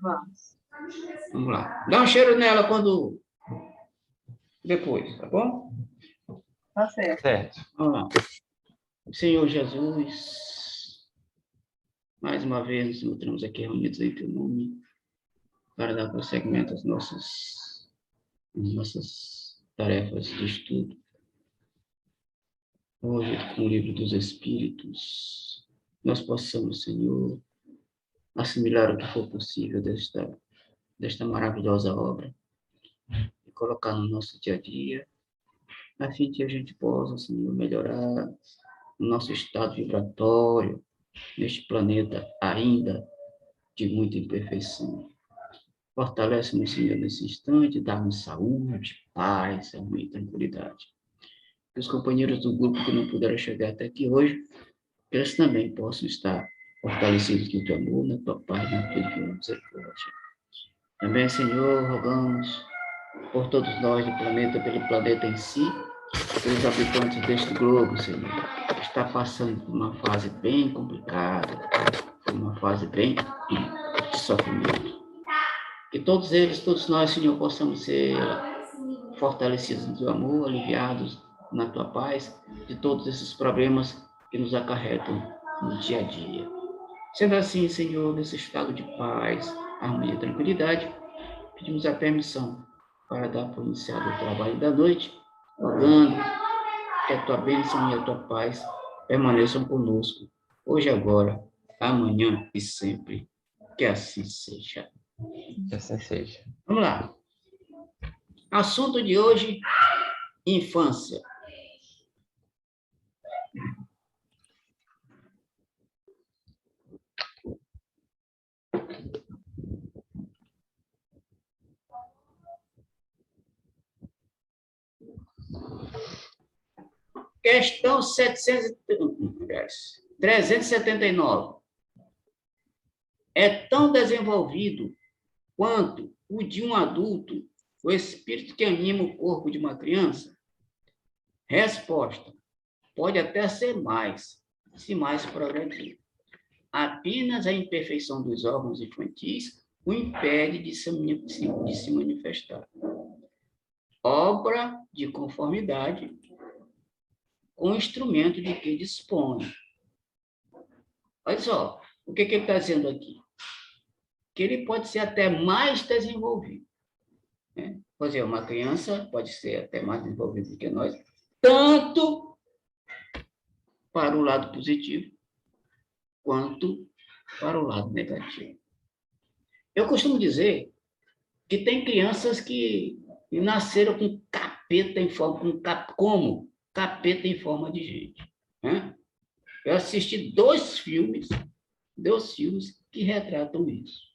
Vamos. Vamos lá. Dá um cheiro nela quando... Depois, tá bom? Tá certo. Certo. Vamos lá. Senhor Jesus, mais uma vez nos encontramos aqui reunidos em teu nome para dar prosseguimento às nossas tarefas de estudo. Hoje, com o livro dos Espíritos, nós possamos, Senhor, assimilar o que for possível desta maravilhosa obra e colocar no nosso dia a dia, a fim de que a gente possa, Senhor, melhorar o nosso estado vibratório neste planeta ainda de muita imperfeição. Fortalece-nos, Senhor, nesse instante, dá-nos saúde, paz, amor e tranquilidade. Que os companheiros do grupo que não puderam chegar até aqui hoje, que eles também possam estar fortalecidos no teu amor, na tua paz, na tua misericórdia. Também, Senhor, rogamos por todos nós do planeta, pelo planeta em si, pelos habitantes deste globo, Senhor, que está passando por uma fase bem complicada, por uma fase bem de sofrimento. Que todos eles, todos nós, Senhor, possamos ser fortalecidos no teu amor, aliviados na tua paz, de todos esses problemas que nos acarretam no dia a dia. Sendo assim, Senhor, nesse estado de paz, harmonia e tranquilidade, pedimos a permissão para dar por iniciado o trabalho da noite, rogando que a tua bênção e a tua paz permaneçam conosco, hoje, agora, amanhã e sempre. Que assim seja. Que assim seja. Vamos lá. Assunto de hoje, infância. Questão 379. É tão desenvolvido quanto o de um adulto o espírito que anima o corpo de uma criança? Resposta: pode até ser mais, se mais progredir. Apenas a imperfeição dos órgãos infantis o impede de se manifestar. Obra de conformidade com o instrumento de que dispõe. Olha só, o que ele está dizendo aqui? Que ele pode ser até mais desenvolvido. Né? Por exemplo, uma criança pode ser até mais desenvolvida do que nós, tanto para o lado positivo, quanto para o lado negativo. Eu costumo dizer que tem crianças que nasceram com capeta em forma, como capeta em forma de gente. Né? Eu assisti dois filmes que retratam isso.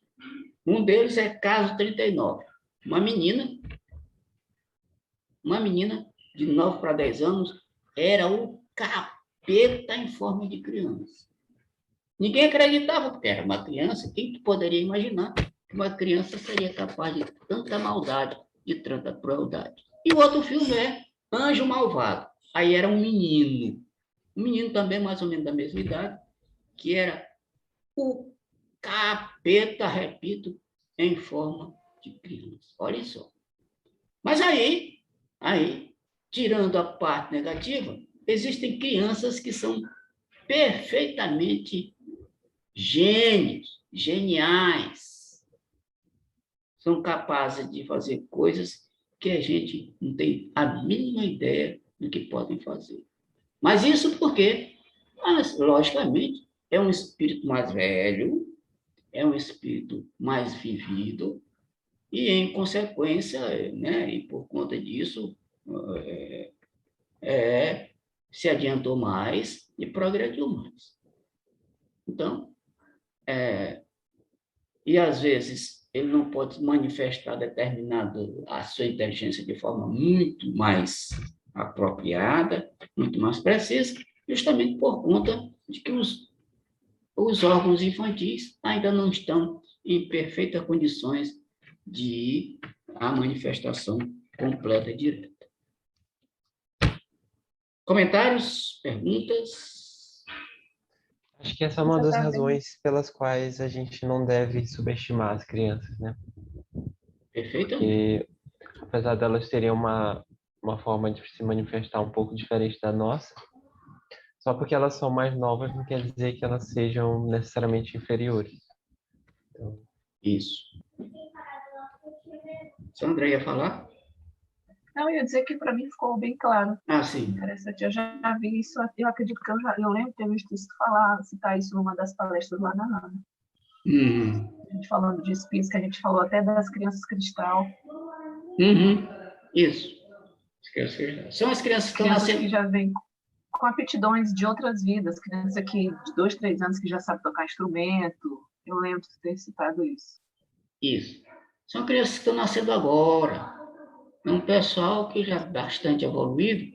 Um deles é Caso 39. Uma menina de 9 para 10 anos era o capeta em forma de criança. Ninguém acreditava, porque era uma criança. Quem poderia imaginar que uma criança seria capaz de tanta maldade, de tanta crueldade? E o outro filme é Anjo Malvado. Aí era um menino também mais ou menos da mesma idade, que era o capeta, repito, em forma de criança. Olha só. Mas aí, tirando a parte negativa, existem crianças que são perfeitamente gênios, geniais. São capazes de fazer coisas que a gente não tem a mínima ideia do que podem fazer. Mas isso porque, logicamente, é um espírito mais velho, é um espírito mais vivido, e, em consequência, né, e por conta disso, se adiantou mais e progrediu mais. Então, e às vezes ele não pode manifestar a sua inteligência de forma muito mais apropriada, muito mais precisa, justamente por conta de que os órgãos infantis ainda não estão em perfeitas condições de a manifestação completa e direta. Comentários? Perguntas? Acho que essa é uma das Você tá bem. razões pelas quais a gente não deve subestimar as crianças, né? Perfeitamente. Porque apesar delas terem uma forma de se manifestar um pouco diferente da nossa, só porque elas são mais novas não quer dizer que elas sejam necessariamente inferiores. Então, Isso. Sandra ia falar? Não, eu ia dizer que para mim ficou bem claro. Ah, sim. Interessante. Eu já vi isso, eu acredito que eu lembro de ter visto isso citar isso numa das palestras lá na ANA. Uhum. A gente falando de espíritos, que a gente falou até das crianças cristal. Uhum. Isso. São as crianças que estão Crianças que nascendo. já vêm com aptidões de outras vidas. Criança que, de 2, 3 anos, que já sabe tocar instrumento. Eu lembro de ter citado isso. Isso. São crianças que estão nascendo agora. É um pessoal que já é bastante evoluído,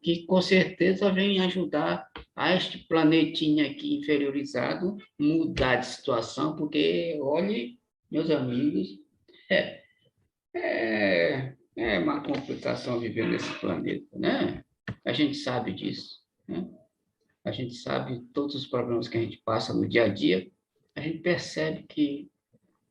que com certeza vem ajudar a este planetinha aqui inferiorizado mudar de situação, porque, olhe, meus amigos, é uma complicação viver nesse planeta, né? A gente sabe disso, né? A gente sabe todos os problemas que a gente passa no dia a dia, a gente percebe que,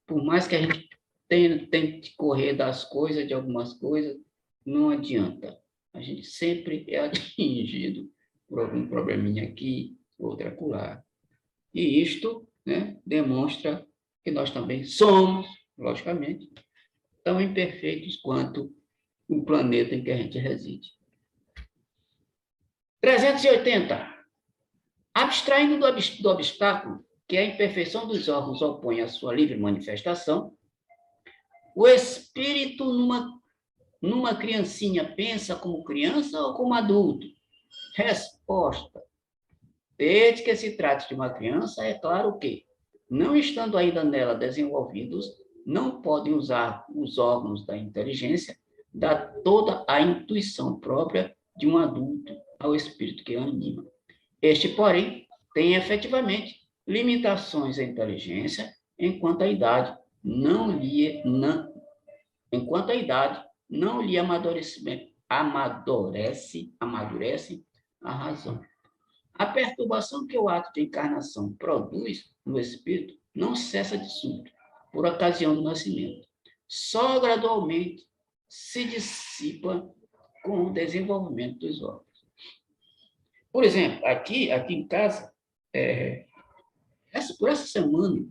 por mais que a gente tente correr das coisas, de algumas coisas, não adianta. A gente sempre é atingido por algum probleminha aqui, outro acolá. E isto, né, demonstra que nós também somos, logicamente, tão imperfeitos quanto o planeta em que a gente reside. 380. Abstraindo do obstáculo que a imperfeição dos órgãos opõe à sua livre manifestação, o espírito numa criancinha pensa como criança ou como adulto? Resposta. Desde que se trate de uma criança, é claro que, não estando ainda nela desenvolvidos, não podem usar os órgãos da inteligência, dar toda a intuição própria de um adulto ao espírito que a anima. Este, porém, tem efetivamente limitações à inteligência, enquanto a idade não lhe amadurece a razão. A perturbação que o ato de encarnação produz no espírito não cessa de súbito, por ocasião do nascimento. Só gradualmente se dissipa com o desenvolvimento dos órgãos. Por exemplo, aqui em casa, por essa semana,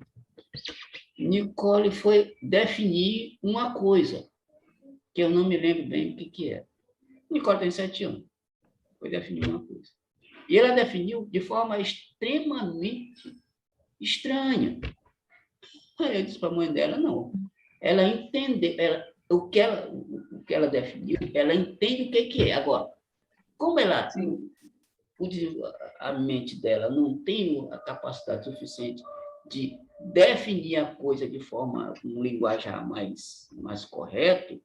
Nicole foi definir uma coisa, que eu não me lembro bem o que é. Nicole tem 7 anos, foi definir uma coisa. E ela definiu de forma extremamente estranha. Aí eu disse para a mãe dela, não. Ela entendeu, o que ela definiu, ela entende o que é. Agora, como a mente dela não tem a capacidade suficiente de definir a coisa de forma, um linguajar mais correto,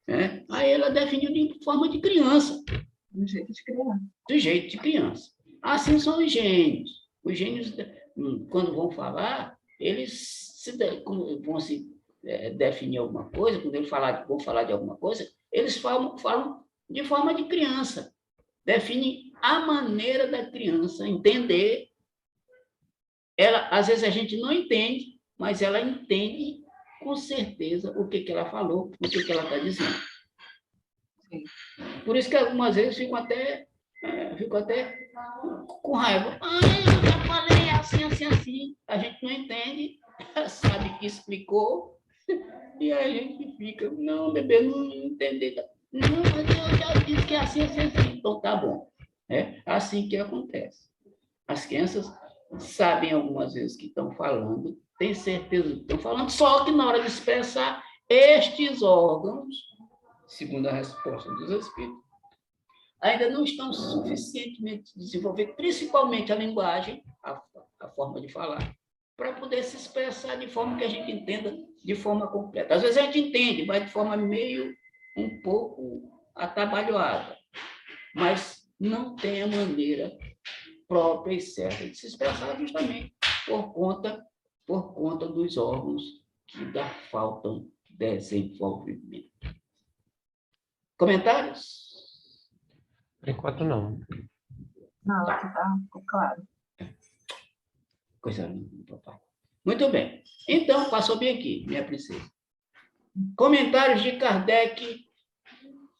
né? Aí ela definiu de forma de criança. Do jeito de criança. Do jeito de criança. Assim são os gênios. Os gênios, quando vão falar, eles vão se definir alguma coisa, quando eles vão falar de alguma coisa, eles falam de forma de criança. Definem a maneira da criança entender. Ela, às vezes a gente não entende, mas ela entende com certeza o que ela falou, o que ela está dizendo. Sim. Por isso que algumas vezes fico até com raiva. Eu já falei assim. A gente não entende, sabe que explicou, e a gente fica, não, bebê, não entendi. Não, mas eu já disse que é assim. Então tá bom. É assim que acontece. As crianças sabem algumas vezes que estão falando, têm certeza que estão falando, só que na hora de expressar estes órgãos, segundo a resposta dos espíritos, ainda não estão suficientemente desenvolvidos, principalmente a linguagem, a forma de falar, para poder se expressar de forma que a gente entenda de forma completa. Às vezes a gente entende, mas de forma meio, um pouco atabalhoada, mas não tem a maneira própria e certa de se expressar justamente por conta dos órgãos que ainda faltam desenvolvimento. Comentários? por enquanto, não. Não, aqui tá claro. Coisa linda, papai. Muito bem. Então, passou bem aqui, minha princesa. Comentários de Kardec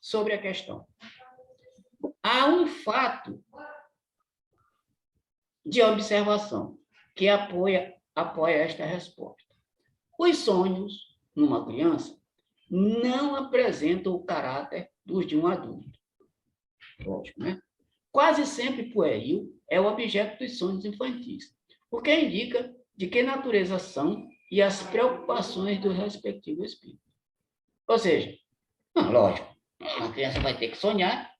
sobre a questão. Há um fato de observação que apoia esta resposta. Os sonhos, numa criança, não apresentam o caráter dos de um adulto. Lógico, né? Quase sempre pueril é o objeto dos sonhos infantis, o que indica de que natureza são e as preocupações do respectivo espírito. Ou seja, lógico, a criança vai ter que sonhar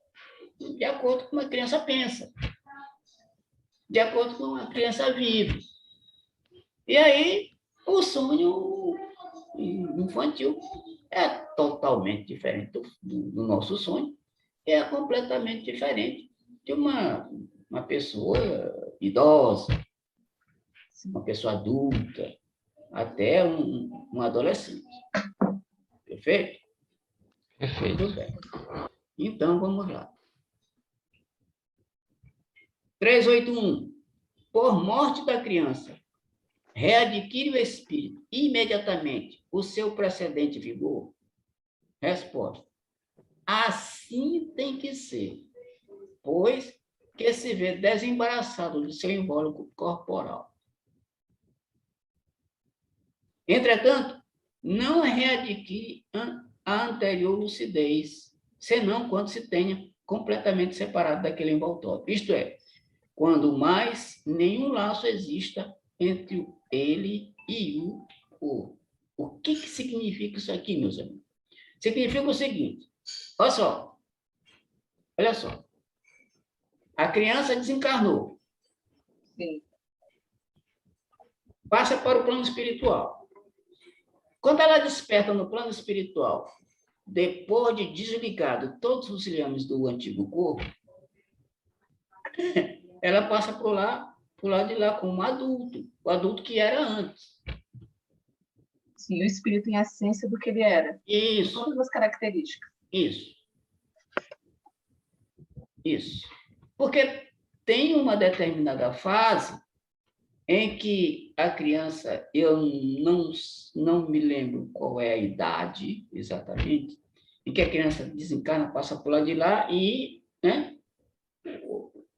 de acordo com como a criança pensa, de acordo com como a criança vive. E aí, o sonho infantil é totalmente diferente do nosso sonho, é completamente diferente de uma pessoa idosa, uma pessoa adulta, até um adolescente. Perfeito? Perfeito. Muito bem. Então, vamos lá. 381. Por morte da criança, readquire o espírito imediatamente o seu precedente vigor? Resposta. Assim tem que ser, pois que se vê desembaraçado do seu invólucro corporal. Entretanto, não readquire a anterior lucidez, senão quando se tenha completamente separado daquele envoltório. Isto é, quando mais nenhum laço exista entre ele e o corpo. O que significa isso aqui, meus amigos? Significa o seguinte, olha só. A criança desencarnou. Sim. Passa para o plano espiritual. Quando ela desperta no plano espiritual, depois de desligado todos os liames do antigo corpo, ela passa por lado de lá como um adulto, o adulto que era antes. Sim, o espírito em essência do que ele era. Isso. Todas as características. Isso. Porque tem uma determinada fase em que a criança, eu não me lembro qual é a idade exatamente, em que a criança desencarna, passa por lá de lá e, né,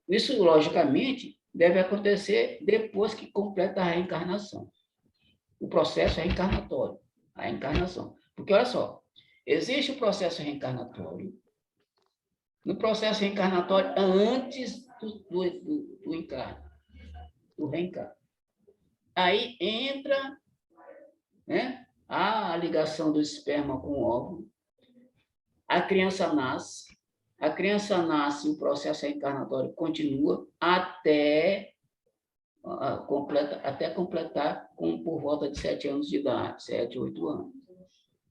isso, logicamente, deve acontecer depois que completa a reencarnação. O processo reencarnatório, a reencarnação. Porque, olha só, existe o processo reencarnatório. No processo reencarnatório, antes do encarno, do reencarno. Aí entra, né, a ligação do esperma com o óvulo, a criança nasce, o processo reencarnatório continua até completar por volta de 7 anos de idade, 7, 8 anos.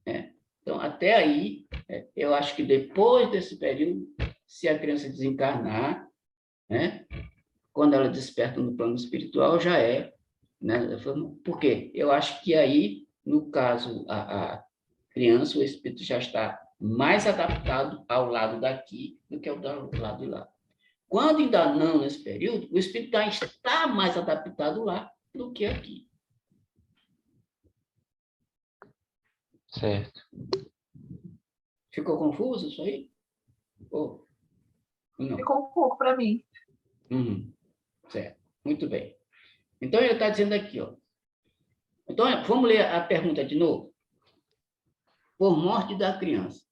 Né? Então, até aí, eu acho que depois desse período, se a criança desencarnar, né, quando ela desperta no plano espiritual, já é, né? Por quê? Eu acho que aí, no caso, a criança, o espírito já está mais adaptado ao lado daqui do que ao lado de lá. Quando ainda não, nesse período, o espírito está mais adaptado lá do que aqui. Certo. Ficou confuso isso aí? Ou não? Ficou um pouco para mim. Certo. Muito bem. Então, ele está dizendo aqui, ó. Então, vamos ler a pergunta de novo. Por morte da criança,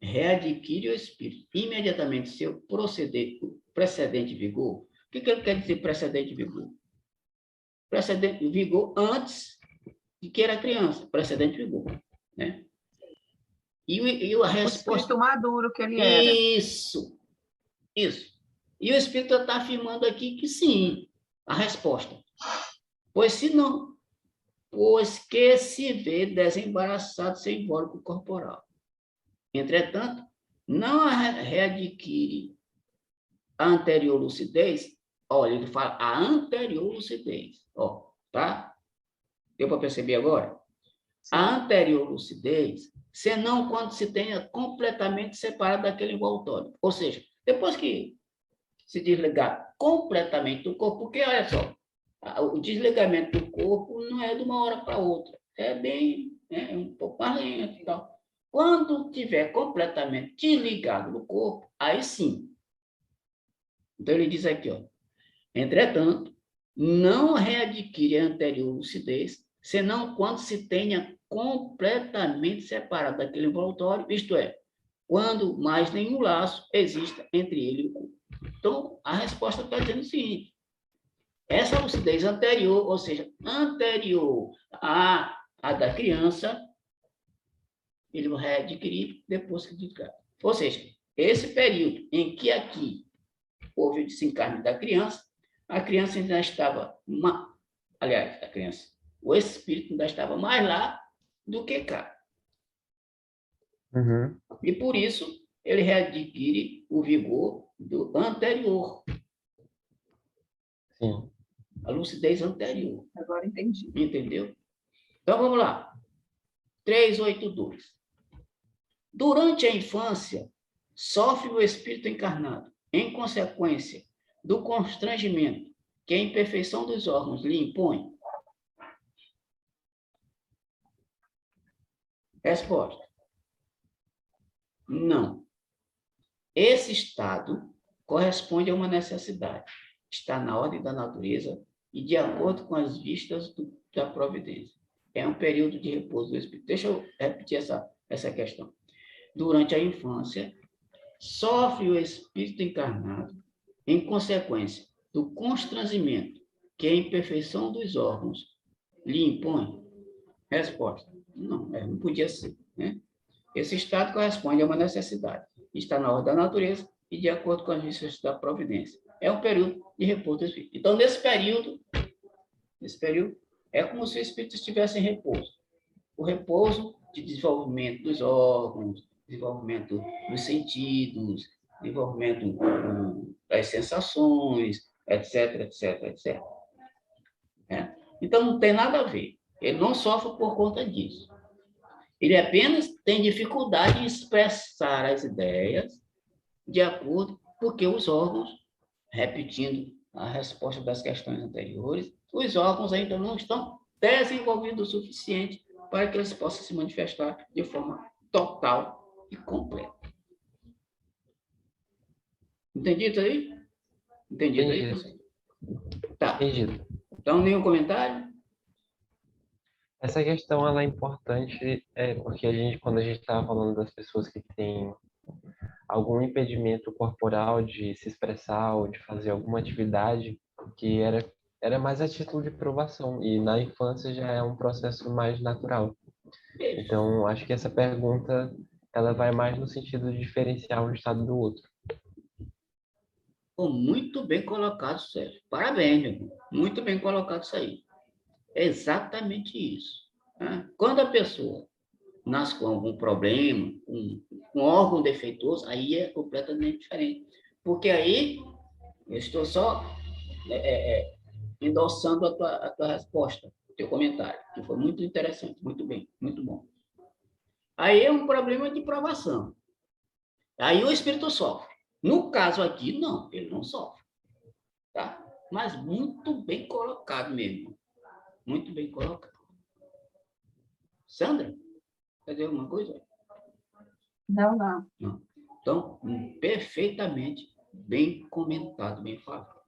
readquire o espírito imediatamente seu precedente vigor? O que ele quer dizer precedente vigor? Precedente vigor antes de que era criança, precedente vigor, né? E a resposta... O espírito maduro que ele era. Isso. E o espírito está afirmando aqui que sim, a resposta. Pois que se vê desembaraçado sem invólucro corporal. Entretanto, não readquire a anterior lucidez. Olha, ele fala a anterior lucidez. Ó, tá? Deu para perceber agora? Sim. A anterior lucidez, senão quando se tenha completamente separado daquele envoltório. Ou seja, depois que se desligar completamente do corpo, porque, olha só, O desligamento do corpo não é de uma hora para outra. É um pouco mais lento e tal. Quando estiver completamente desligado do corpo, aí sim. Então, ele diz aqui, ó, entretanto, não readquire a anterior lucidez, senão quando se tenha completamente separado daquele envoltório, isto é, quando mais nenhum laço exista entre ele e o corpo. Então, a resposta está dizendo o seguinte, essa lucidez anterior, ou seja, anterior à da criança, ele vai adquirir depois que desligar. Ou seja, esse período em que aqui houve o desencarne da criança, a criança ainda estava, aliás, a criança, o espírito ainda estava mais lá do que cá. Uhum. E por isso ele readquire o vigor do anterior, Sim. a lucidez anterior. Agora entendi. Entendeu? Então vamos lá. 382. Durante a infância, sofre o espírito encarnado, em consequência do constrangimento que a imperfeição dos órgãos lhe impõe? Resposta: não. Esse estado corresponde a uma necessidade. Está na ordem da natureza e de acordo com as vistas da providência. É um período de repouso do espírito. Deixa eu repetir essa questão. Durante a infância, sofre o espírito encarnado em consequência do constrangimento que a imperfeição dos órgãos lhe impõe? Resposta: não podia ser. Né? Esse estado corresponde a uma necessidade. Está na ordem da natureza e de acordo com as vistas da providência. É um período de repouso do espírito. Então, nesse período, é como se o espírito estivesse em repouso. O repouso de desenvolvimento dos órgãos, desenvolvimento dos sentidos, desenvolvimento das sensações, etc, etc, etc. Então, não tem nada a ver. Ele não sofre por conta disso. Ele apenas tem dificuldade em expressar as ideias de acordo, porque os órgãos, repetindo a resposta das questões anteriores, os órgãos ainda não estão desenvolvidos o suficiente para que eles possam se manifestar de forma total e completa. Entendido aí? Entendido aí, você? Tá. Entendido. Então, nenhum comentário? Essa questão ela é importante porque quando a gente estava falando das pessoas que têm algum impedimento corporal de se expressar ou de fazer alguma atividade, que era mais a título de provação, e na infância já é um processo mais natural. Então, acho que essa pergunta ela vai mais no sentido de diferenciar um estado do outro. Muito bem colocado, Sérgio. Parabéns, meu irmão. Muito bem colocado isso aí. É exatamente isso. Né? Quando a pessoa nasce com algum problema, um órgão defeituoso, aí é completamente diferente. Porque aí, eu estou só endossando a tua resposta, o teu comentário, que foi muito interessante, muito bem, muito bom. Aí é um problema de provação. Aí o espírito sofre. No caso aqui, não, ele não sofre. Tá? Mas muito bem colocado mesmo. Muito bem colocado. Sandra, quer dizer alguma coisa? Não. Não. Então, perfeitamente bem comentado, bem falado.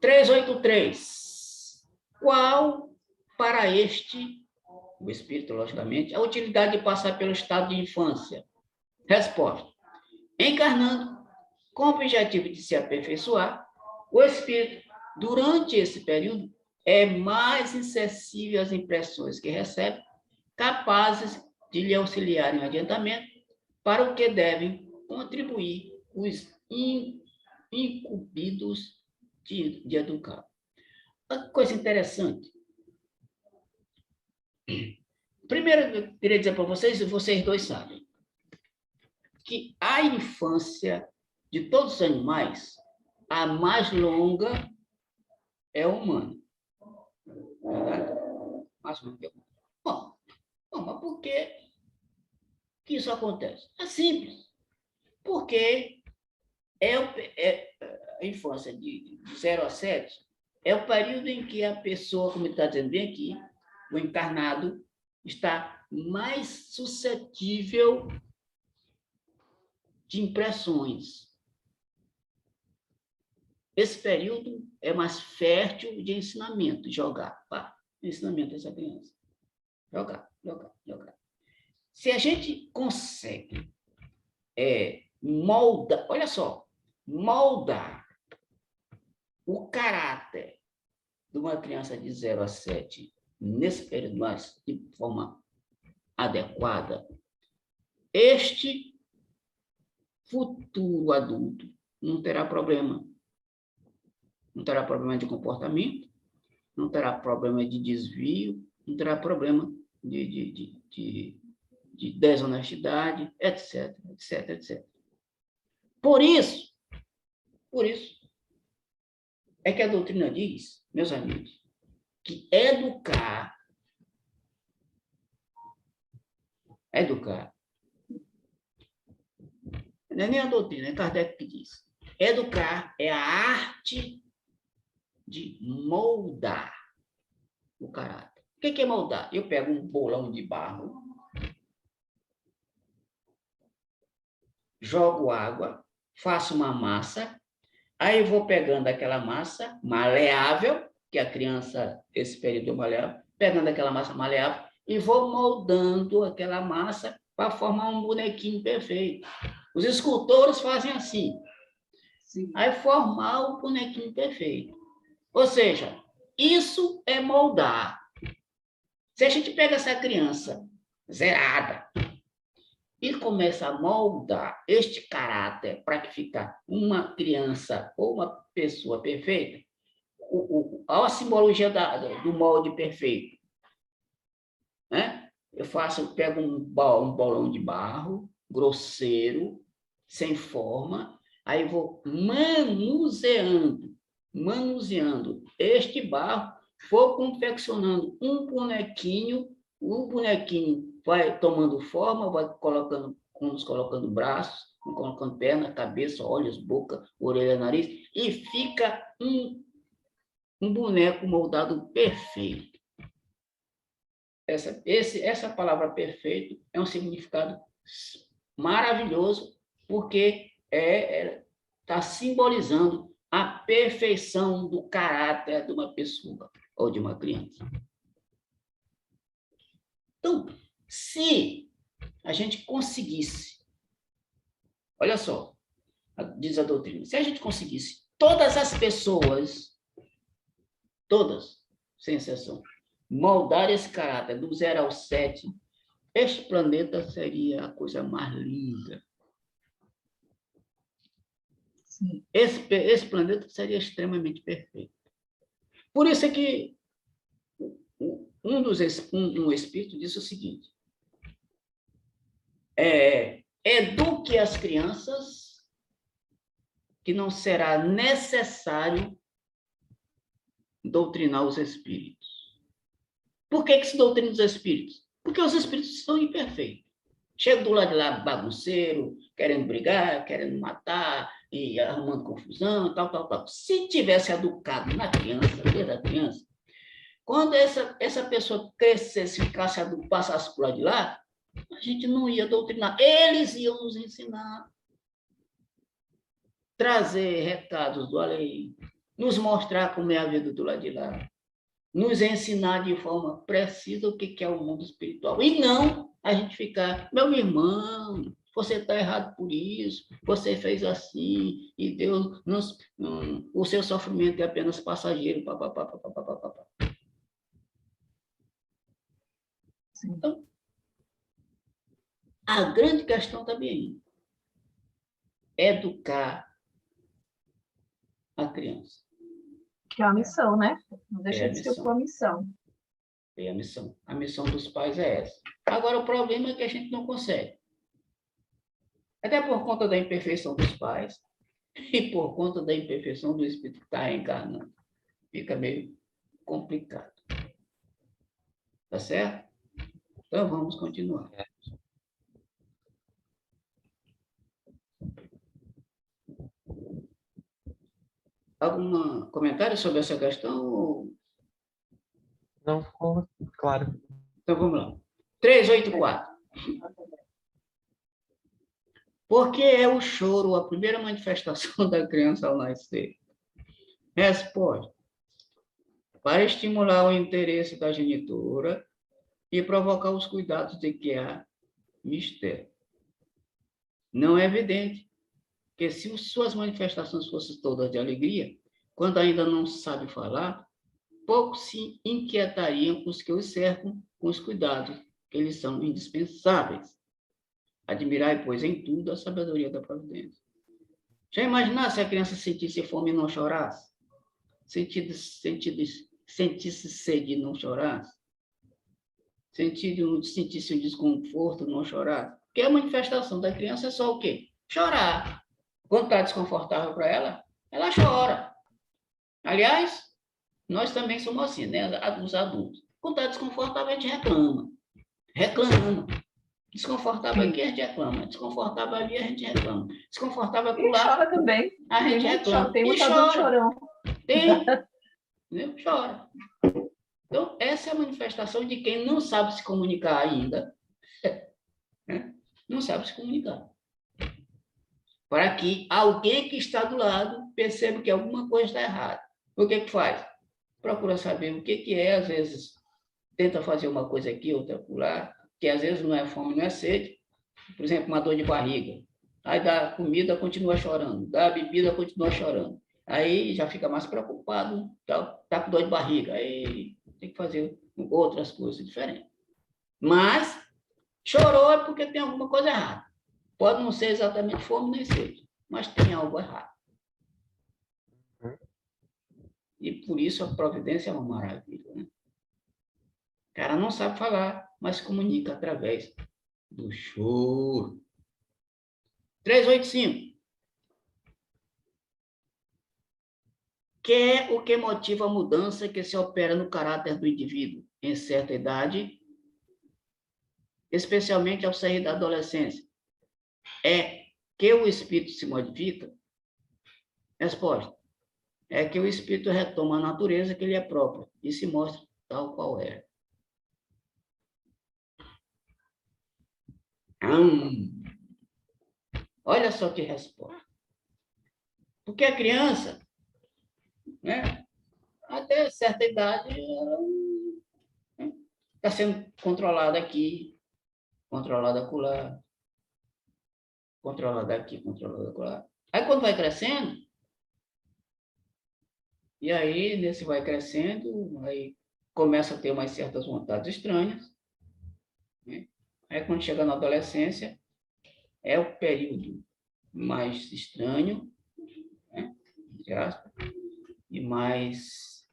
383. Qual para este, o espírito, logicamente, a utilidade de passar pelo estado de infância? Resposta: encarnando com o objetivo de se aperfeiçoar, o espírito, durante esse período, é mais insensível às impressões que recebe, capazes de lhe auxiliar em adiantamento, para o que devem contribuir os incumbidos de educar. Uma coisa interessante. Primeiro, eu queria dizer para vocês, e vocês dois sabem, que a infância de todos os animais, a mais longa é a humana. Verdade? Mais longa é a humana. Bom, mas por que isso acontece? É simples. Porque a infância de 0 a 7 É o período em que a pessoa, como ele está dizendo bem aqui, o encarnado, está mais suscetível de impressões. Esse período é mais fértil de ensinamento, jogar, pá, ensinamento dessa criança. Jogar, jogar, jogar. Se a gente consegue moldar, olha só, moldar o caráter de uma criança de 0 a 7 nesse período mais de forma adequada, este futuro adulto não terá problema. Não terá problema de comportamento, não terá problema de desvio, não terá problema de desonestidade, etc, etc, etc. Por isso é que a doutrina diz, meus amigos, que educar, não é nem a doutrina, é Kardec que diz. Educar é a arte de moldar o caráter. O que é moldar? Eu pego um bolão de barro, jogo água, faço uma massa, aí eu vou pegando aquela massa maleável, que a criança, esse período é maleável, pegando aquela massa maleável e vou moldando aquela massa para formar um bonequinho perfeito. Os escultores fazem assim. Sim. Aí formar o bonequinho perfeito. Ou seja, isso é moldar. Se a gente pega essa criança zerada e começa a moldar este caráter para que fique uma criança ou uma pessoa perfeita, a simbologia do molde perfeito, né? Eu pego um bolão de barro, grosseiro, sem forma, aí vou manuseando este barro, vou confeccionando um bonequinho, o bonequinho vai tomando forma, vamos colocando braços, vamos colocando perna, cabeça, olhos, boca, orelha, nariz, e fica um boneco moldado perfeito. Essa palavra perfeito é um significado maravilhoso, porque está simbolizando a perfeição do caráter de uma pessoa ou de uma criança. Então, se a gente conseguisse, olha só, diz a doutrina, se a gente conseguisse todas as pessoas, todas, sem exceção, moldar esse caráter do 0 ao 7, este planeta seria a coisa mais linda. Sim. Esse planeta seria extremamente perfeito. Por isso é que um espírito disse o seguinte: eduque as crianças, que não será necessário doutrinar os espíritos. Por que se doutrina os espíritos? Porque os espíritos estão imperfeitos. Chega do lado de lá bagunceiro, querendo brigar, querendo matar, e arrumando confusão, tal. Se tivesse educado na criança, desde a criança, quando essa pessoa crescesse, passasse por lá de lá, a gente não ia doutrinar. Eles iam nos ensinar, trazer recados do além, nos mostrar como é a vida do lado de lá, nos ensinar de forma precisa o que é o mundo espiritual. E não a gente ficar, meu irmão, você está errado por isso, você fez assim, e Deus, o seu sofrimento é apenas passageiro. Então, a grande questão também é educar a criança. Que é a missão, né? Não deixa de ser uma missão. É a missão. A missão dos pais é essa. Agora, o problema é que a gente não consegue. Até por conta da imperfeição dos pais e por conta da imperfeição do espírito que está reencarnando. Fica meio complicado. Tá certo? Então, vamos continuar. Algum comentário sobre essa questão? Não ficou claro. Então, vamos lá. 384. Por que é o choro a primeira manifestação da criança ao nascer? Resposta. Para estimular o interesse da genitora e provocar os cuidados de que há mistério. Não é evidente que se suas manifestações fossem todas de alegria, quando ainda não sabe falar, pouco se inquietariam os que os cercam com os cuidados que lhes são indispensáveis. Admirai, pois, em tudo a sabedoria da providência. Já imaginasse se a criança sentisse fome e não chorasse? Sentisse sede e não chorasse? Sentisse um desconforto e não chorasse? Porque a manifestação da criança é só o quê? Chorar. Quando está desconfortável para ela, ela chora. Aliás, nós também somos assim, né? Os adultos. Quando está desconfortável, a gente reclama. Reclama. Desconfortável aqui, a gente reclama. Desconfortável ali, a gente reclama. Desconfortável E lá, chora também. a gente reclama. Tem E muito adulto chora. chorão. Tem. Chora. Então, essa é a manifestação de quem não sabe se comunicar ainda. Não sabe se comunicar. Para que alguém que está do lado perceba que alguma coisa está errada. O que faz? Procura saber o que é, às vezes tenta fazer uma coisa aqui, outra lá, que às vezes não é fome, não é sede. Por exemplo, uma dor de barriga. Aí dá comida, continua chorando. Dá bebida, continua chorando. Aí já fica mais preocupado, tá com dor de barriga. Aí tem que fazer outras coisas diferentes. Mas chorou é porque tem alguma coisa errada. Pode não ser exatamente fome nem sede, mas tem algo errado. E por isso a providência é uma maravilha, né? O cara não sabe falar, mas se comunica através do choro. 385. Que é o que motiva a mudança que se opera no caráter do indivíduo em certa idade, especialmente ao sair da adolescência? É que o espírito se modifica? Resposta. É que o espírito retoma a natureza que lhe é própria e se mostra tal qual é. Olha só que resposta. Porque a criança, né, até certa idade, está sendo controlada aqui, controlada acolá, controlada aqui, controlada acolá. Aí quando vai crescendo, e aí nesse vai crescendo, aí começa a ter umas certas vontades estranhas, né? Aí quando chega na adolescência, é o período mais estranho, né, e mais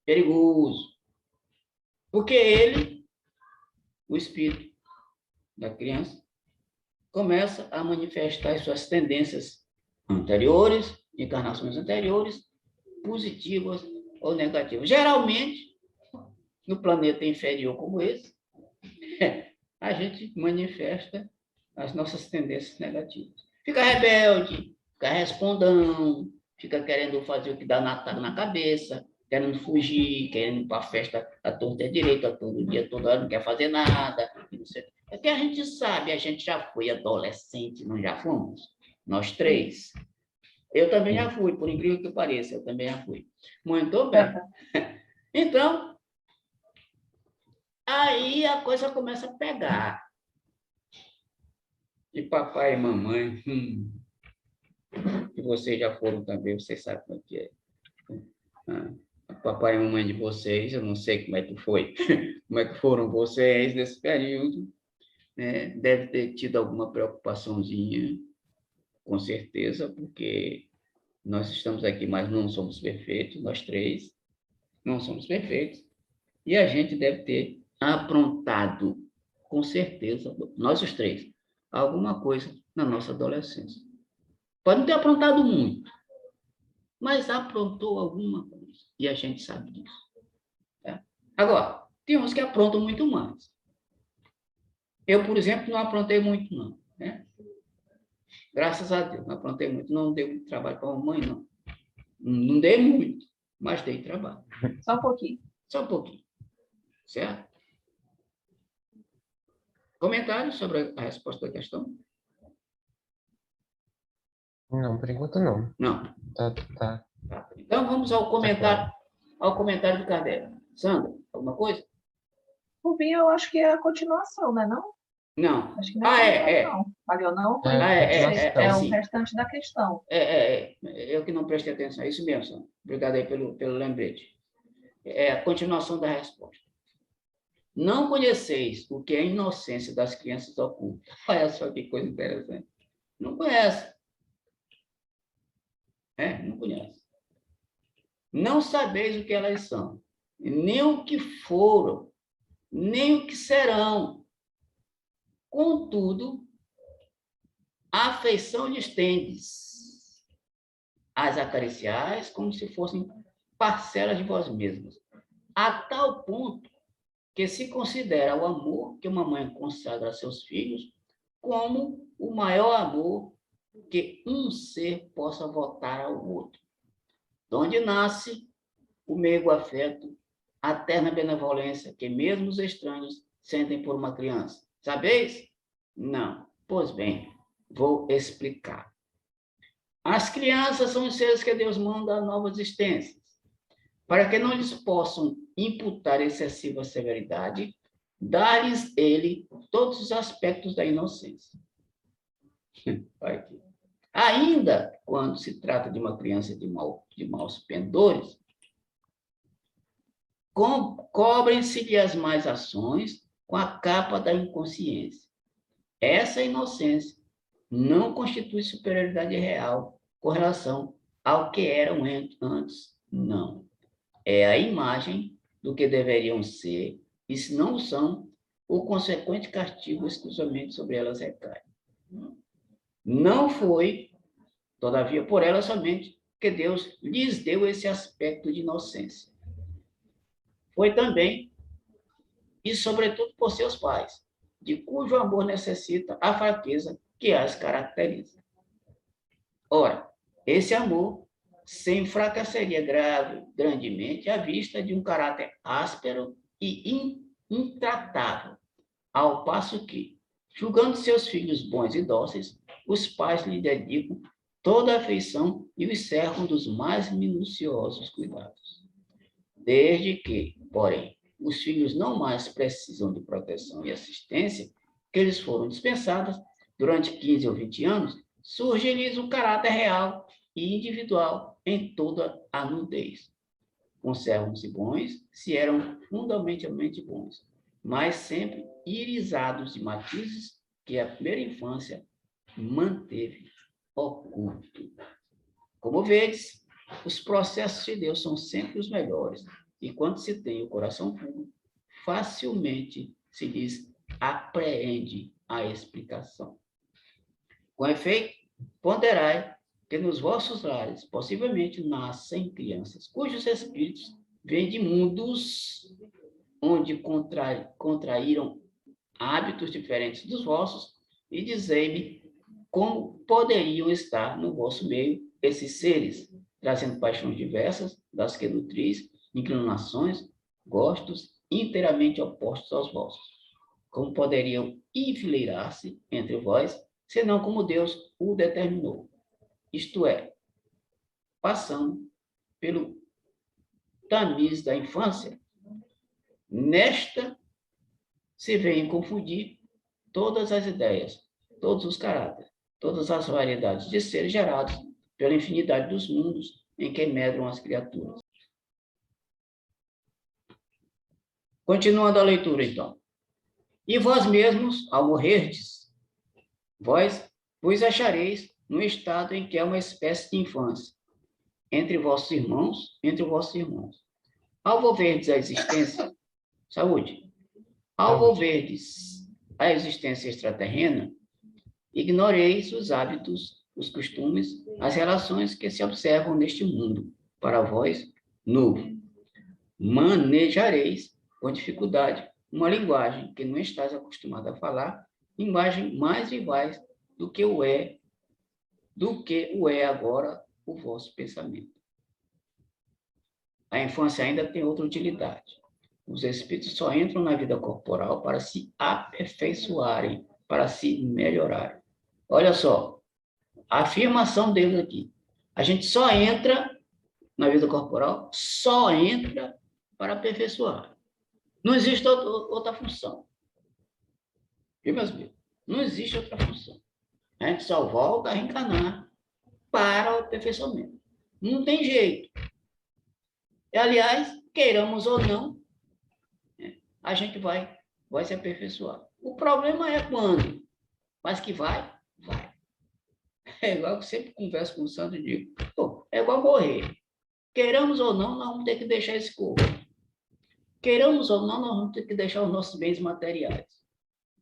perigoso. Porque ele, o espírito da criança, começa a manifestar as suas tendências anteriores, encarnações anteriores, positivas ou negativas. Geralmente, no planeta inferior como esse, a gente manifesta as nossas tendências negativas. Fica rebelde, fica respondão, fica querendo fazer o que dá na cabeça, querendo fugir, querendo ir para a festa à torta e à direita, todo dia, toda hora, não quer fazer nada. É que a gente sabe, a gente já foi adolescente, não já fomos? Nós três. Eu também já fui, por incrível que pareça, eu também já fui. Muito bem. Então, aí a coisa começa a pegar. E papai e mamãe, que vocês já foram também, vocês sabem como é que é. Papai e mamãe de vocês, eu não sei como é que foi, como é que foram vocês nesse período, né? Deve ter tido alguma preocupaçãozinha, com certeza, porque nós estamos aqui, mas não somos perfeitos, nós três não somos perfeitos, e a gente deve ter aprontado, com certeza, nós os três, alguma coisa na nossa adolescência. Pode não ter aprontado muito, mas aprontou alguma coisa. E a gente sabe disso. Tá? Agora, tem uns que aprontam muito mais. Eu, por exemplo, não aprontei muito, não. Né? Graças a Deus, não aprontei muito. Não deu trabalho para a mamãe, não. Não dei muito, mas dei trabalho. Só um pouquinho. Só um pouquinho. Certo? Comentários sobre a resposta da questão? Não, por enquanto não. Não. Tá. Tá. Então, vamos ao comentário do Kardec. Sandra, alguma coisa? Por mim, eu acho que é a continuação, né? Não? Não. Acho que não é. Não. Valeu, não? É o sim. restante da questão. Eu que não prestei atenção. É isso mesmo, Sandra. Obrigado aí pelo lembrete. É a continuação da resposta. Não conheceis o que é a inocência das crianças oculta. Olha só que coisa interessante. Não conhece. Não conhece. Não sabeis o que elas são, nem o que foram, nem o que serão. Contudo, a afeição lhes tendes, as acariciais como se fossem parcelas de vós mesmos, a tal ponto que se considera o amor que uma mãe consagra a seus filhos como o maior amor que um ser possa votar ao outro. De onde nasce o meigo afeto, a terna benevolência que mesmo os estranhos sentem por uma criança. Sabeis? Não. Pois bem, vou explicar. As crianças são os seres que Deus manda a nova existência, para que não lhes possam imputar excessiva severidade, dar-lhes ele todos os aspectos da inocência. Olha aqui. Ainda quando se trata de uma criança de maus pendores, cobrem-se-lhe as más ações com a capa da inconsciência. Essa inocência não constitui superioridade real com relação ao que eram antes, não. É a imagem do que deveriam ser, e se não são, o consequente castigo exclusivamente sobre elas recai. Não foi, todavia, por elas somente que Deus lhes deu esse aspecto de inocência. Foi também, e sobretudo por seus pais, de cujo amor necessita a fraqueza que as caracteriza. Ora, esse amor se enfraqueceria grandemente à vista de um caráter áspero e intratável, ao passo que, julgando seus filhos bons e dóceis, os pais lhe dedicam toda a afeição e os cercam dos mais minuciosos cuidados. Desde que, porém, os filhos não mais precisam de proteção e assistência, que eles foram dispensados durante 15 ou 20 anos, surge-lhes o caráter real e individual em toda a nudez. Conservam-se bons, se eram fundamentalmente bons, mas sempre irisados de matizes que a primeira infância manteve oculto. Como vedes, os processos de Deus são sempre os melhores, e quando se tem o coração puro, facilmente se lhes apreende a explicação. Com efeito, ponderai que nos vossos lares possivelmente nascem crianças cujos espíritos vêm de mundos onde contraíram hábitos diferentes dos vossos, e dizei-me como poderiam estar no vosso meio esses seres, trazendo paixões diversas, das que nutris, inclinações, gostos inteiramente opostos aos vossos. Como poderiam enfileirar-se entre vós, senão como Deus o determinou? Isto é, passando pelo tamiz da infância, nesta se veem confundir todas as ideias, todos os caráteres, todas as variedades de seres gerados pela infinidade dos mundos em que medram as criaturas. Continuando a leitura, então. E vós mesmos, ao morrerdes, vós vos achareis no estado em que é uma espécie de infância, entre vossos irmãos. Ao volverdes a existência, saúde, ao volverdes a existência extraterrena, ignoreis os hábitos, os costumes, as relações que se observam neste mundo, para vós, novo. Manejareis, com dificuldade, uma linguagem que não estás acostumado a falar, linguagem mais vivaz do que o é agora o vosso pensamento. A infância ainda tem outra utilidade. Os espíritos só entram na vida corporal para se aperfeiçoarem, para se melhorarem. Olha só, a afirmação deles aqui. A gente só entra na vida corporal, só entra para aperfeiçoar. Não existe outra função. Viu, meus amigos? Não existe outra função. A gente só volta a reencarnar para o aperfeiçoamento. Não tem jeito. E, aliás, queiramos ou não, a gente vai se aperfeiçoar. O problema é quando, mas que vai. É igual que eu sempre converso com o santo e digo, pô, é igual morrer. Queiramos ou não, nós vamos ter que deixar esse corpo. Queiramos ou não, nós vamos ter que deixar os nossos bens materiais.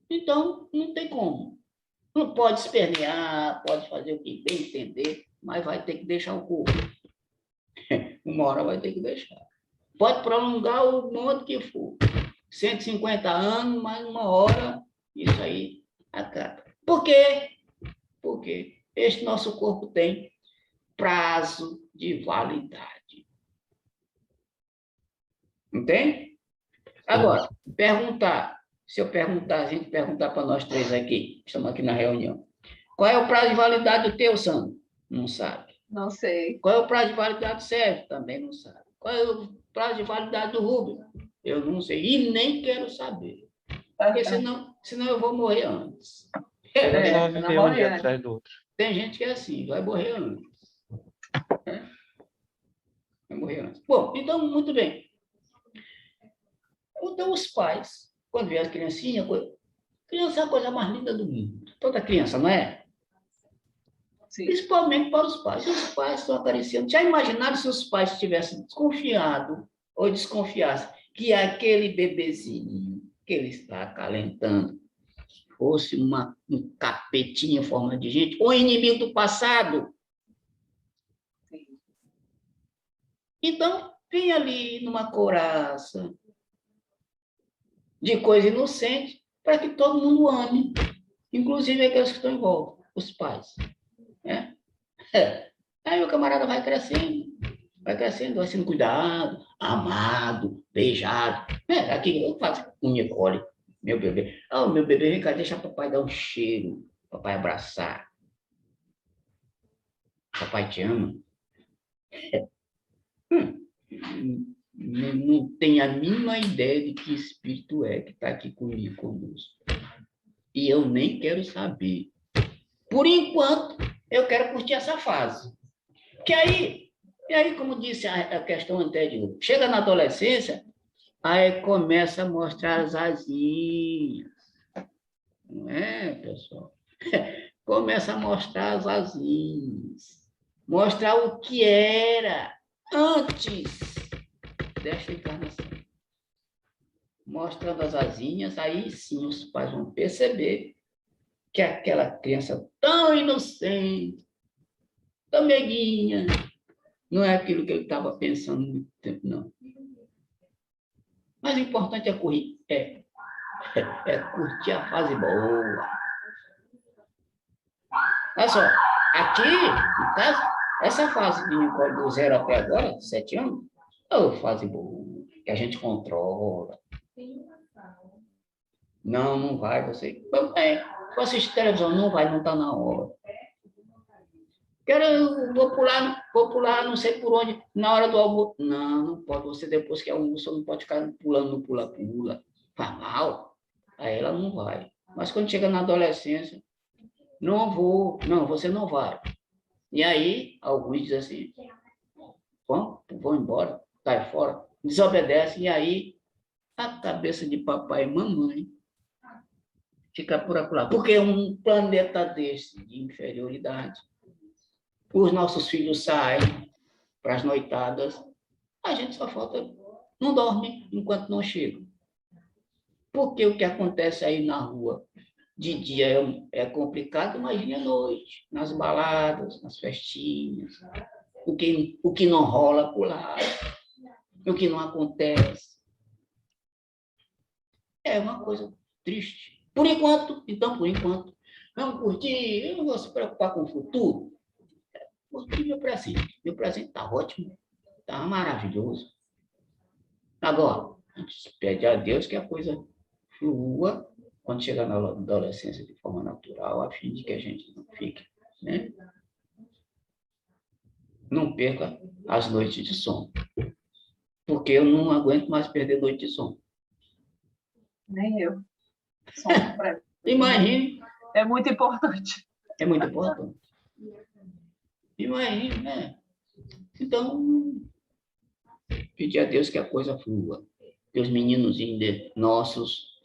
Então, não tem como. Não pode espernear, pode fazer o que bem entender, mas vai ter que deixar o corpo. Uma hora vai ter que deixar. Pode prolongar o monte que for. 150 anos, mais uma hora, isso aí acaba. Por quê? Porque este nosso corpo tem prazo de validade. Entende? Agora, se eu perguntar, a gente perguntar para nós três aqui, estamos aqui na reunião, qual é o prazo de validade do teu, Sandro? Não sabe. Não sei. Qual é o prazo de validade do Sérgio? Também não sabe. Qual é o prazo de validade do Rubens? Eu não sei. E nem quero saber. Porque senão eu vou morrer antes. Eu só viver um dia atrás do outro. Tem gente que é assim, vai morrer antes. Vai morrer antes. Bom, então, muito bem. Então, os pais, quando vê a criancinha, criança é a coisa mais linda do mundo. Toda criança, não é? Sim. Principalmente para os pais. Os pais estão acariciando. Já imaginaram se os pais tivessem desconfiado ou desconfiassem que aquele bebezinho que ele está acalentando fosse um capetinho em forma de gente, ou inimigo do passado? Sim. Então, vem ali numa couraça de coisa inocente para que todo mundo ame, inclusive aqueles que estão em volta, os pais. Né? Aí o camarada vai crescendo, vai sendo cuidado, amado, beijado. Aqui eu faço com Nicole, meu bebê. Meu bebê, vem cá, deixa o papai dar um cheiro, papai abraçar. Papai te ama. Não tem a mínima ideia de que espírito é que está aqui comigo, conosco. E eu nem quero saber. Por enquanto, eu quero curtir essa fase. E aí, como disse a questão anterior, chega na adolescência, aí começa a mostrar as asinhas. Não é, pessoal? Começa a mostrar as asinhas. Mostrar o que era antes desta encarnação. Mostrando as asinhas, aí sim os pais vão perceber que aquela criança tão inocente, tão meiguinha, não é aquilo que ele estava pensando muito tempo, não. Mas o importante é curtir a fase boa. Olha só, aqui, no caso, essa fase de Nicole do 0 até agora, 7 anos, é uma fase boa, que a gente controla. Não vai, você... Vou assistir televisão, não vai, não está na hora. Vou pular, não sei por onde, na hora do almoço. Não pode. Você, depois que almoço, não pode ficar pulando no pula-pula. Faz mal. Aí ela não vai. Mas quando chega na adolescência, não vou. Não, você não vai. E aí, alguns dizem assim, vão embora, cai fora, desobedece. E aí, a cabeça de papai e mamãe fica por acolá. Porque um planeta desse, de inferioridade, os nossos filhos saem para as noitadas, a gente só falta, não dorme enquanto não chega. Porque o que acontece aí na rua de dia é complicado, imagine à noite, nas baladas, nas festinhas, o que não rola por lá, o que não acontece. É uma coisa triste. Por enquanto, vamos curtir, eu não vou se preocupar com o futuro. Curtir meu presente. Meu presente está ótimo, está maravilhoso. Agora, a gente pede a Deus que a coisa flua quando chegar na adolescência de forma natural, a fim de que a gente não fique, né? Não perca as noites de sono. Porque eu não aguento mais perder noite de sono. Nem eu. Sono pra... Imagine. É muito importante. É muito importante. Imagine, né? Então, pedir a Deus que a coisa flua. Que os meninos nossos,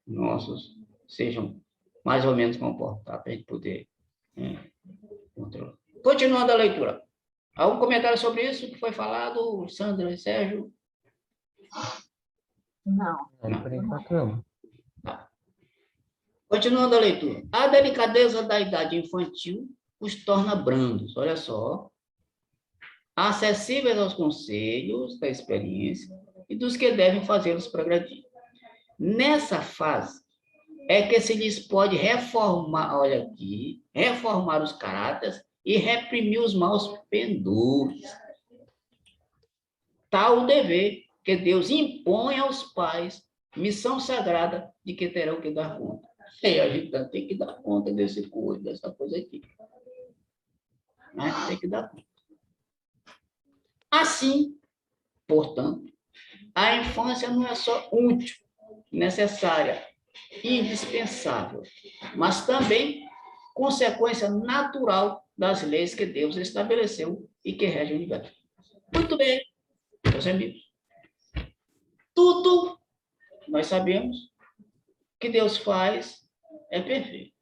nossos, sejam mais ou menos comportados, para a gente poder controlar. Continuando a leitura. Algum comentário sobre isso que foi falado, Sandra e Sérgio? Não. Por enquanto não. Tá. Continuando a leitura. A delicadeza da idade infantil os torna brandos, olha só, acessíveis aos conselhos da experiência e dos que devem fazê-los progredir. Nessa fase é que se lhes pode reformar, olha aqui, reformar os caráteres e reprimir os maus pendores. Tal o dever que Deus impõe aos pais, missão sagrada de que terão que dar conta. E a gente tem que dar conta desse coisa, dessa coisa aqui. Tem que dar conta. Assim, portanto, a infância não é só útil, necessária, indispensável, mas também consequência natural das leis que Deus estabeleceu e que regem o universo. Muito bem, meus amigos. Tudo nós sabemos que Deus faz é perfeito.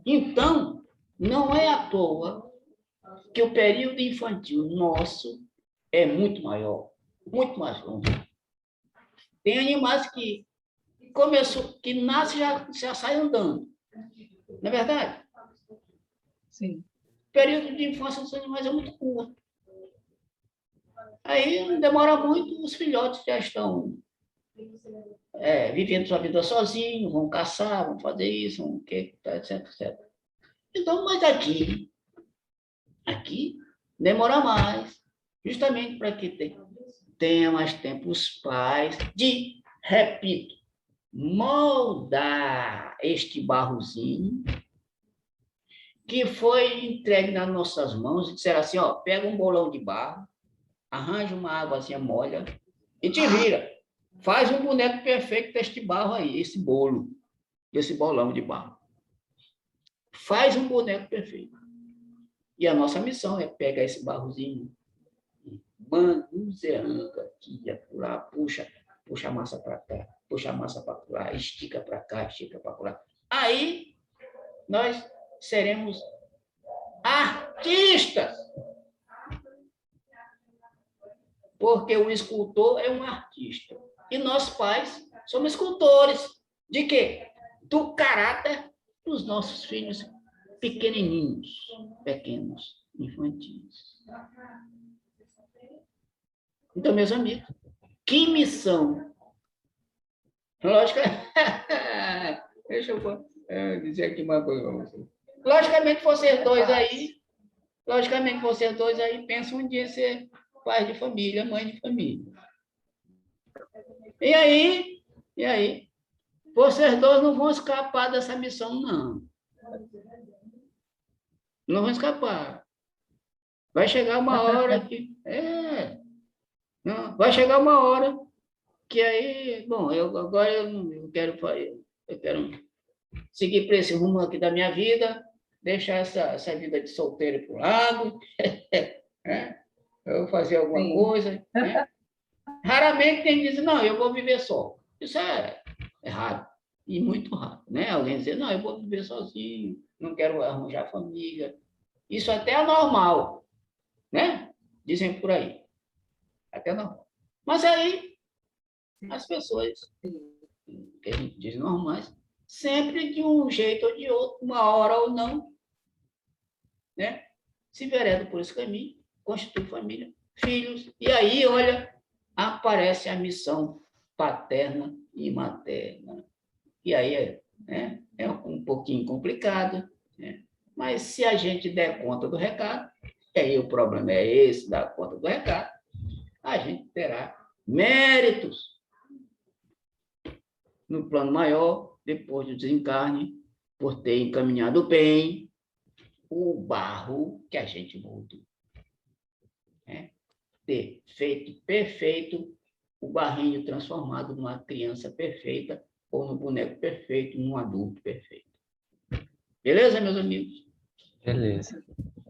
Então, não é à toa que o período infantil nosso é muito maior, muito mais longo. Tem animais que que nasce já sai andando. Não é verdade? Sim. O período de infância dos animais é muito curto. Aí não demora muito, os filhotes já estão vivendo sua vida sozinhos, vão caçar, vão fazer isso, vão etc, etc. Então, mas aqui demora mais, justamente para que tenha mais tempo os pais de, repito, moldar este barrozinho que foi entregue nas nossas mãos e disseram assim, ó, pega um bolão de barro, arranja uma águazinha molha e te vira. Faz um boneco perfeito deste barro aí, esse bolo, desse bolão de barro. Faz um boneco perfeito. E a nossa missão é pegar esse barrozinho, manuseando aqui, acolá, puxa a massa para cá, puxa a massa para lá, estica para cá, estica para lá. Aí nós seremos artistas. Porque o escultor é um artista. E nós, pais, somos escultores. De quê? Do caráter dos nossos filhos pequenininhos, pequenos, infantis. Então, meus amigos, que missão? Lógico, deixa eu dizer aqui uma coisa para vocês. Logicamente, vocês dois aí pensam um dia ser pai de família, mãe de família. E aí, vocês dois não vão escapar dessa missão, não. Não vão escapar. Vai chegar uma hora que... vai chegar uma hora que aí... Bom, agora eu quero seguir para esse rumo aqui da minha vida, deixar essa vida de solteiro para o lado, eu vou fazer alguma coisa. Né? Raramente tem que dizer, não, eu vou viver só. Isso é raro, e muito raro. Né? Alguém dizer, não, eu vou viver sozinho, não quero arranjar família. Isso até é normal, né? Dizem por aí. Até normal. Mas aí, as pessoas, que a gente diz normais, sempre de um jeito ou de outro, uma hora ou não, né? Se veredam por esse caminho, constitui família, filhos, e aí, olha, aparece a missão paterna e materna. E aí é um pouquinho complicado, né? Mas se a gente der conta do recado, E aí o problema é esse, da conta do recado. A gente terá méritos no plano maior, depois do desencarne, por ter encaminhado bem o barro que a gente moldou. Ter feito perfeito o barrinho transformado numa criança perfeita ou no boneco perfeito, num adulto perfeito. Beleza, meus amigos? Beleza.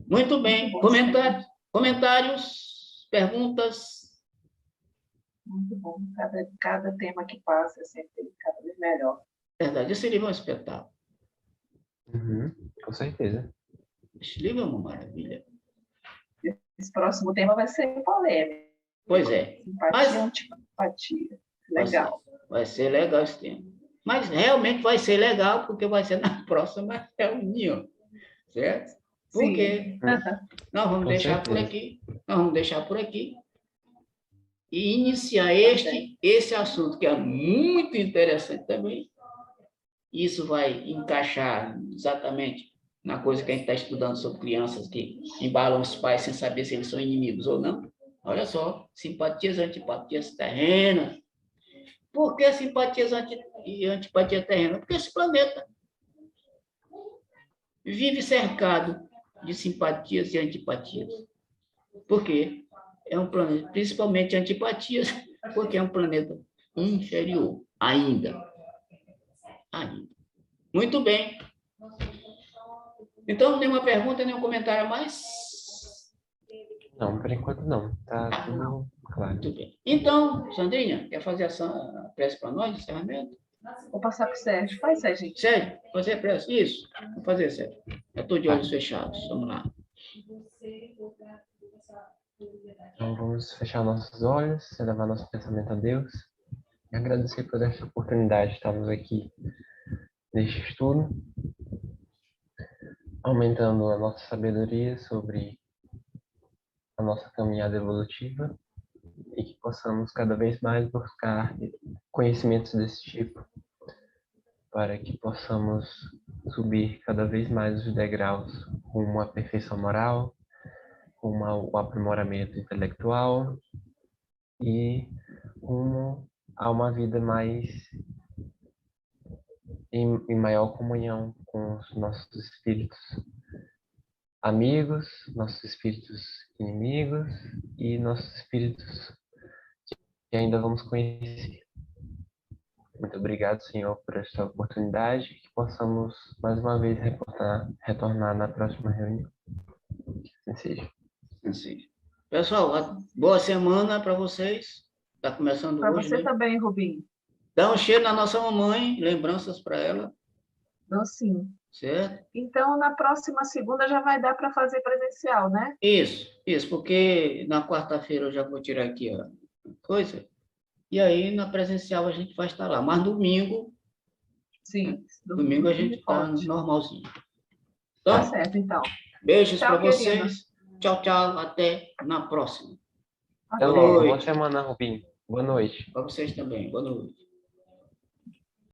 Muito bem. Comentários, perguntas? Muito bom. Cada tema que passa é sempre cada vez melhor. Verdade, esse livro é um espetáculo. Uhum, com certeza. Esse livro é uma maravilha. Esse próximo tema vai ser polêmico. Pois é. Simpatia, antipatia. Legal. Vai ser legal esse tema. Mas realmente vai ser legal, porque vai ser na próxima reunião. Certo? Porque nós vamos deixar por aqui. Nós vamos deixar por aqui. E iniciar esse assunto, que é muito interessante também. Isso vai encaixar exatamente na coisa que a gente está estudando sobre crianças que embalam os pais sem saber se eles são inimigos ou não. Olha só, simpatias e antipatias terrenas. Por que simpatias e antipatia terrena? Porque esse planeta vive cercado de simpatias e antipatias. Por quê? É um planeta, principalmente antipatias, porque é um planeta inferior, ainda. Muito bem. Então, nenhuma pergunta, nenhum comentário a mais? Não, por enquanto não. Tá tudo claro. Muito bem. Então, Sandrinha, quer fazer a prece para nós, encerramento? Vou passar para o Sérgio. Faz, Sérgio. Sérgio, fazer a prece? Isso. Vou fazer, Sérgio. Eu estou de olhos fechados. Vamos lá. Então, vamos fechar nossos olhos, elevar nosso pensamento a Deus e agradecer por esta oportunidade de estarmos aqui neste estudo, aumentando a nossa sabedoria sobre a nossa caminhada evolutiva e que possamos cada vez mais buscar conhecimentos desse tipo para que possamos subir cada vez mais os degraus rumo à perfeição moral, rumo ao aprimoramento intelectual e rumo a uma vida mais em maior comunhão com os nossos espíritos amigos, nossos espíritos inimigos e nossos espíritos que ainda vamos conhecer. Muito obrigado, Senhor, por esta oportunidade, que possamos mais uma vez retornar na próxima reunião. Assim seja. Assim. Pessoal, boa semana para vocês. Está começando para hoje, você né? também, Rubinho. Dá um cheiro na nossa mamãe, lembranças para ela. Dou sim. Certo? Então, na próxima segunda já vai dar para fazer presencial, né? Isso, porque na quarta-feira eu já vou tirar aqui a coisa, e aí na presencial a gente vai estar lá. Mas domingo, sim, domingo a gente está normalzinho. Então, tá certo, então. Beijos para vocês. Tchau, tchau. Até na próxima. Até logo. Boa semana, Rubinho. Boa noite. Para vocês também. Boa noite.